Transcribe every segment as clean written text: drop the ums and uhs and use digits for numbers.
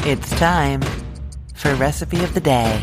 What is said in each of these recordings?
It's time for Recipe of the Day.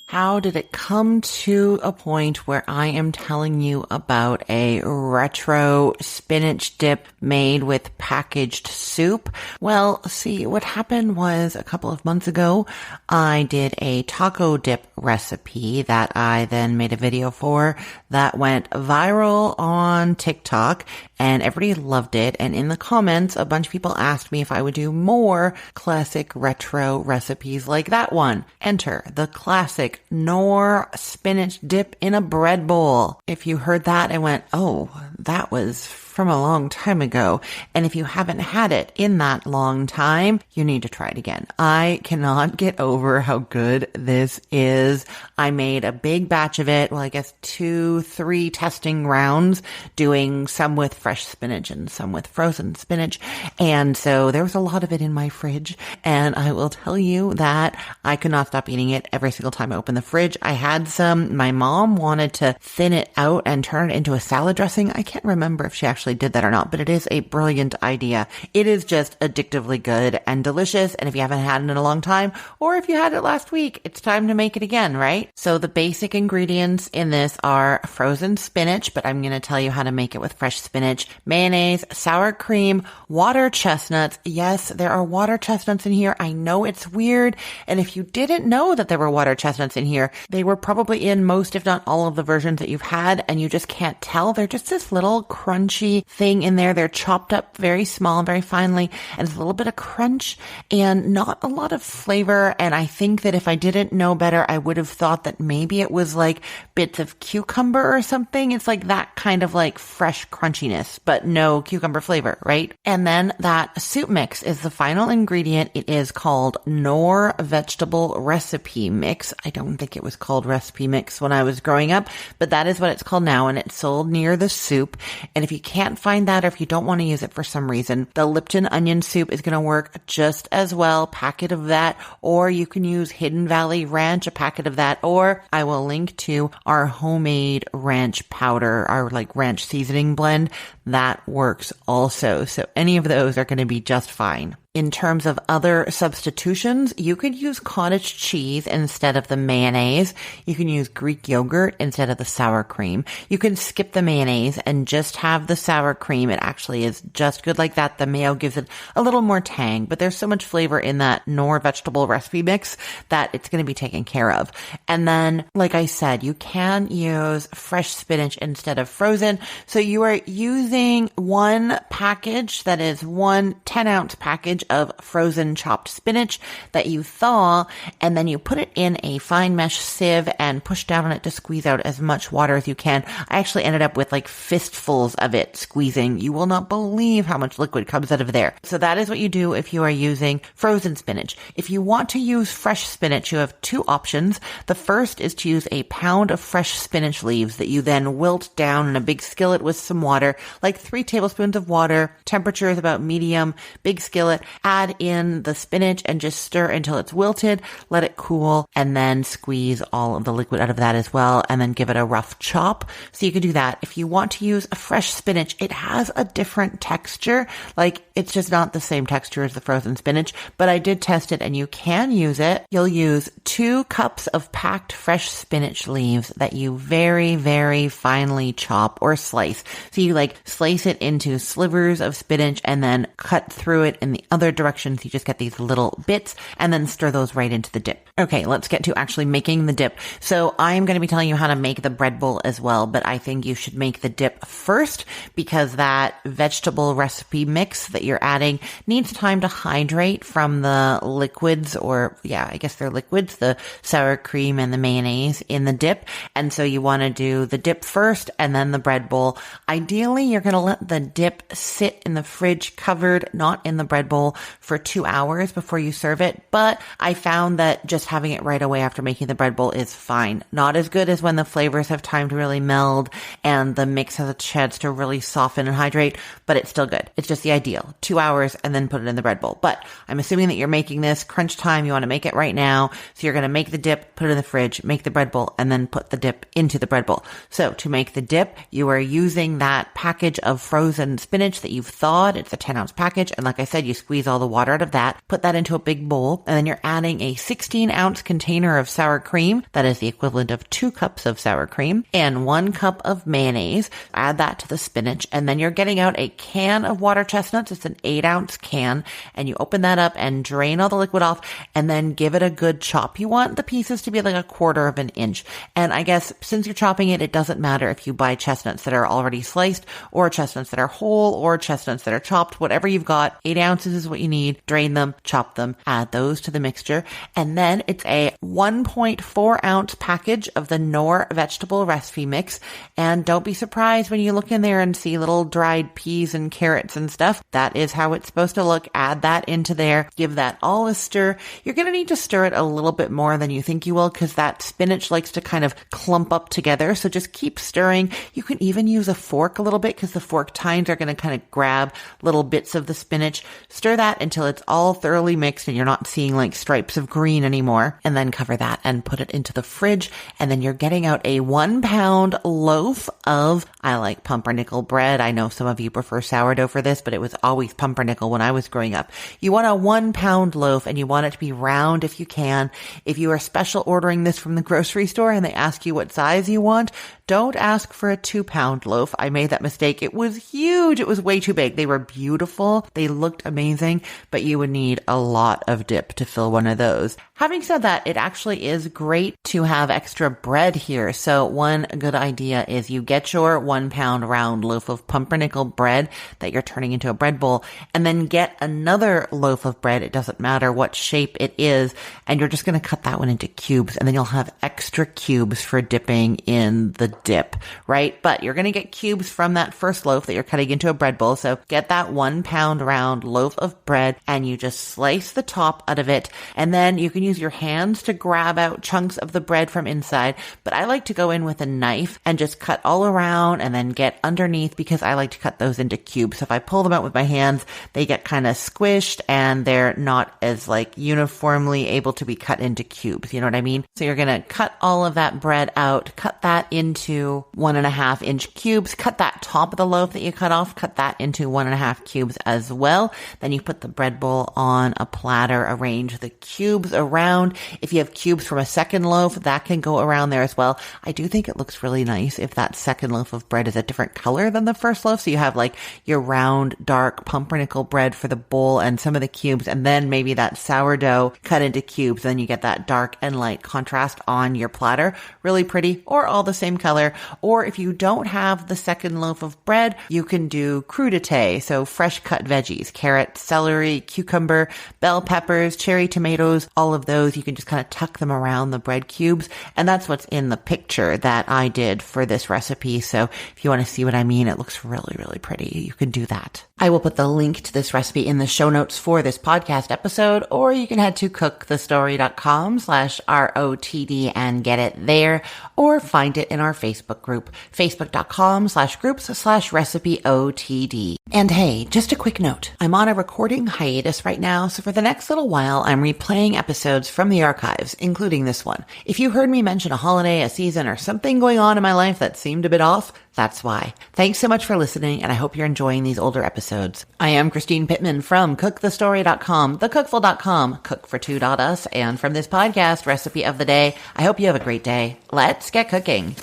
How did it come to a point where I am telling you about a retro spinach dip made with packaged soup? Well, see, what happened was a couple of months ago, I did a taco dip recipe that I then made a video for that went viral on TikTok, and everybody loved it. And in the comments, a bunch of people asked me if I would do more classic retro recipes like that one. Enter the classic Knorr spinach dip in a bread bowl. If you heard that and went, oh, that was from a long time ago. And if you haven't had it in that long time, you need to try it again. I cannot get over how good this is. I made a big batch of it. Well, I guess 2-3 testing rounds, doing some with fresh spinach and some with frozen spinach. And so there was a lot of it in my fridge. And I will tell you that I could not stop eating it every single time I opened the fridge. I had some. My mom wanted to thin it out and turn it into a salad dressing. I can't remember if she actually did that or not, but it is a brilliant idea. It is just addictively good and delicious. And if you haven't had it in a long time, or if you had it last week, it's time to make it again, right? So the basic ingredients in this are frozen spinach, but I'm going to tell you how to make it with fresh spinach, mayonnaise, sour cream, water chestnuts. Yes, there are water chestnuts in here. I know it's weird. And if you didn't know that there were water chestnuts in here, they were probably in most, if not all of the versions that you've had, and you just can't tell. They're just this little crunchy thing in there. They're chopped up very small and very finely, and it's a little bit of crunch and not a lot of flavor. And I think that if I didn't know better, I would have thought that maybe it was like bits of cucumber or something. It's like that kind of like fresh crunchiness, but no cucumber flavor, right? And then that soup mix is the final ingredient. It is called Knorr Vegetable Recipe Mix. I don't think it was called Recipe Mix when I was growing up, but that is what it's called now, and it's sold near the soup. And if you can't find that, or if you don't want to use it for some reason, the Lipton onion soup is going to work just as well. Packet of that, or you can use Hidden Valley Ranch, a packet of that, or I will link to our homemade ranch powder, our like ranch seasoning blend. That works also. So any of those are going to be just fine. In terms of other substitutions, you could use cottage cheese instead of the mayonnaise. You can use Greek yogurt instead of the sour cream. You can skip the mayonnaise and just have the sour cream. It actually is just good like that. The mayo gives it a little more tang, but there's so much flavor in that Knorr vegetable recipe mix that it's going to be taken care of. And then, like I said, you can use fresh spinach instead of frozen. So you are using one package, that is one 10-ounce package of frozen chopped spinach that you thaw, and then you put it in a fine mesh sieve and push down on it to squeeze out as much water as you can. I actually ended up with like fistfuls of it squeezing. You will not believe how much liquid comes out of there. So that is what you do if you are using frozen spinach. If you want to use fresh spinach, you have two options. The first is to use a pound of fresh spinach leaves that you then wilt down in a big skillet with some water, like 3 tablespoons of water. Temperature is about medium, big skillet. Add in the spinach and just stir until it's wilted. Let it cool and then squeeze all of the liquid out of that as well, and then give it a rough chop. So you can do that. If you want to use a fresh spinach, it has a different texture. Like it's just not the same texture as the frozen spinach, but I did test it and you can use it. You'll use 2 cups of packed fresh spinach leaves that you very, very finely chop or slice. So you like slice it into slivers of spinach and then cut through it in the other direction. So you just get these little bits and then stir those right into the dip. Okay, let's get to actually making the dip. So I'm going to be telling you how to make the bread bowl as well, but I think you should make the dip first because that vegetable recipe mix that you're adding needs time to hydrate from the liquids, or yeah, I guess they're liquids, the sour cream and the mayonnaise in the dip. And so you want to do the dip first and then the bread bowl. Ideally, you're going to let the dip sit in the fridge covered, not in the bread bowl, for 2 hours before you serve it. But I found that just having it right away after making the bread bowl is fine. Not as good as when the flavors have time to really meld and the mix has a chance to really soften and hydrate, but it's still good. It's just the ideal. 2 hours and then put it in the bread bowl. But I'm assuming that you're making this crunch time. You want to make it right now. So you're going to make the dip, put it in the fridge, make the bread bowl, and then put the dip into the bread bowl. So to make the dip, you are using that package of frozen spinach that you've thawed. It's a 10-ounce package. And like I said, you squeeze squeeze all the water out of that. Put that into a big bowl, and then you're adding a 16-ounce container of sour cream. That is the equivalent of 2 cups of sour cream, and 1 cup of mayonnaise. Add that to the spinach, and then you're getting out a can of water chestnuts. It's an 8-ounce can, and you open that up and drain all the liquid off, and then give it a good chop. You want the pieces to be like 1/4 of an inch. And I guess since you're chopping it, it doesn't matter if you buy chestnuts that are already sliced, or chestnuts that are whole, or chestnuts that are chopped. Whatever you've got, 8 ounces is what you need. Drain them, chop them, add those to the mixture. And then it's a 1.4 ounce package of the Knorr vegetable recipe mix. And don't be surprised when you look in there and see little dried peas and carrots and stuff. That is how it's supposed to look. Add that into there. Give that all a stir. You're going to need to stir it a little bit more than you think you will, because that spinach likes to kind of clump up together. So just keep stirring. You can even use a fork a little bit, because the fork tines are going to kind of grab little bits of the spinach. Stir that until it's all thoroughly mixed and you're not seeing like stripes of green anymore. And then cover that and put it into the fridge. And then you're getting out a 1-pound loaf of, I like pumpernickel bread. I know some of you prefer sourdough for this, but it was always pumpernickel when I was growing up. You want a 1-pound loaf, and you want it to be round if you can. If you are special ordering this from the grocery store and they ask you what size you want, don't ask for a 2-pound loaf. I made that mistake. It was huge. It was way too big. They were beautiful. They looked amazing, but you would need a lot of dip to fill one of those. Having said that, it actually is great to have extra bread here. So one good idea is you get your 1-pound round loaf of pumpernickel bread that you're turning into a bread bowl, and then get another loaf of bread. It doesn't matter what shape it is. And you're just going to cut that one into cubes, and then you'll have extra cubes for dipping in the dip, right? But you're going to get cubes from that first loaf that you're cutting into a bread bowl. So get that 1-pound round loaf of bread, and you just slice the top out of it. And then you can use your hands to grab out chunks of the bread from inside. But I like to go in with a knife and just cut all around and then get underneath, because I like to cut those into cubes. So if I pull them out with my hands, they get kind of squished and they're not as like uniformly able to be cut into cubes. You know what I mean? So you're going to cut all of that bread out, cut that into 1.5-inch cubes, cut that top of the loaf that you cut off, cut that into 1.5 cubes as well. Then you put the bread bowl on a platter, arrange the cubes around. If you have cubes from a second loaf, that can go around there as well. I do think it looks really nice if that second loaf of bread is a different color than the first loaf. So you have like your round, dark pumpernickel bread for the bowl and some of the cubes, and then maybe that sourdough cut into cubes. Then you get that dark and light contrast on your platter. Really pretty, or all the same color. Or if you don't have the second loaf of bread, you can do crudité, so fresh cut veggies, carrot, celery, cucumber, bell peppers, cherry tomatoes, all of those. You can just kind of tuck them around the bread cubes. And that's what's in the picture that I did for this recipe. So if you want to see what I mean, it looks really, really pretty. You can do that. I will put the link to this recipe in the show notes for this podcast episode, or you can head to cookthestory.com/ROTD and get it there, or find it in our Facebook group, facebook.com/groups/recipeotd. And hey, just a quick note. I'm on a recording hiatus right now, so for the next little while, I'm replaying episodes from the archives, including this one. If you heard me mention a holiday, a season, or something going on in my life that seemed a bit off, that's why. Thanks so much for listening, and I hope you're enjoying these older episodes. I am Christine Pittman from cookthestory.com, thecookful.com, cookfor2.us, and from this podcast, Recipe of the Day. I hope you have a great day. Let's get cooking.